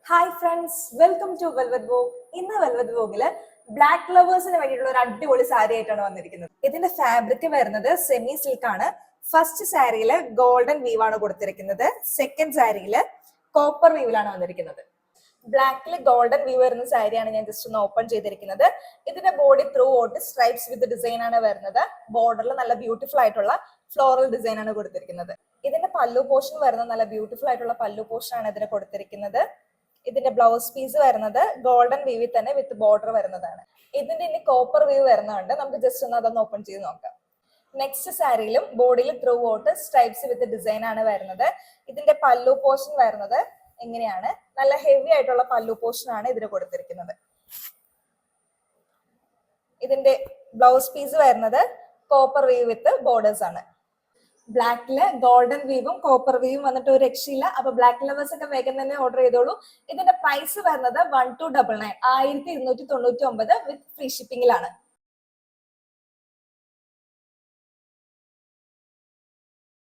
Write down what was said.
Hi friends, welcome to velvet vogue. ഇന്ന് velvet വോഗില് black ലവേഴ്സിന് വേണ്ടിയിട്ടുള്ള ഒരു അടിപൊളി സാരി ആയിട്ടാണ് വന്നിരിക്കുന്നത്. ഇതിന്റെ ഫാബ്രിക് വരുന്നത് സെമി സിൽക്ക് ആണ്. ഫസ്റ്റ് സാരിയില് ഗോൾഡൻ വീവ് ആണ് കൊടുത്തിരിക്കുന്നത്. സെക്കൻഡ് സാരിയില് കോപ്പർ വീവിലാണ് വന്നിരിക്കുന്നത്. ബ്ലാക്കിൽ ഗോൾഡൻ വ്യൂ വരുന്ന സാരിയാണ് ഞാൻ ജസ്റ്റ് ഒന്ന് ഓപ്പൺ ചെയ്തിരിക്കുന്നത്. ഇതിന്റെ ബോഡി ത്രൂ ഔട്ട് സ്ട്രൈപ്സ് വിത്ത് ഡിസൈൻ ആണ് വരുന്നത്. ബോർഡറിൽ നല്ല ബ്യൂട്ടിഫുൾ ആയിട്ടുള്ള ഫ്ലോറൽ ഡിസൈൻ ആണ് കൊടുത്തിരിക്കുന്നത്. ഇതിന്റെ പല്ലു പോർഷൻ വരുന്നത് നല്ല ബ്യൂട്ടിഫുൾ ആയിട്ടുള്ള പല്ലു പോർഷൻ ആണ് ഇതിന് കൊടുത്തിരിക്കുന്നത്. ഇതിന്റെ ബ്ലൗസ് പീസ് വരുന്നത് ഗോൾഡൻ വീവിൽ തന്നെ വിത്ത് ബോർഡർ വരുന്നതാണ്. ഇതിന്റെ ഇനി കോപ്പർ വ്യൂ വരുന്നുണ്ട്. നമുക്ക് ജസ്റ്റ് ഒന്ന് അതൊന്ന് ഓപ്പൺ ചെയ്ത് നോക്കാം. നെക്സ്റ്റ് സാരിയിലും ബോഡിയിൽ ത്രൂ ഔട്ട് സ്ട്രൈപ്സ് വിത്ത് ഡിസൈൻ ആണ് വരുന്നത്. ഇതിന്റെ പല്ലു പോർഷൻ വരുന്നത് എങ്ങനെയാണ്, നല്ല ഹെവി ആയിട്ടുള്ള പല്ലു പോർഷൻ ആണ് ഇതിന് കൊടുത്തിരിക്കുന്നത്. ഇതിന്റെ ബ്ലൗസ് പീസ് വരുന്നത് കോപ്പർ വീവ് വിത്ത് ബോർഡേഴ്സ് ആണ്. ബ്ലാക്കില് ഗോൾഡൻ വീവും കോപ്പർ വീവും വന്നിട്ട് ഒരു രക്ഷയില്ല. അപ്പൊ ബ്ലാക്ക് ലവേഴ്സ് ഒക്കെ വേഗം തന്നെ ഓർഡർ ചെയ്തോളൂ. ഇതിന്റെ പ്രൈസ് വരുന്നത് 1299 1299 വിത്ത് ഫ്രീ ഷിപ്പിംഗിലാണ്.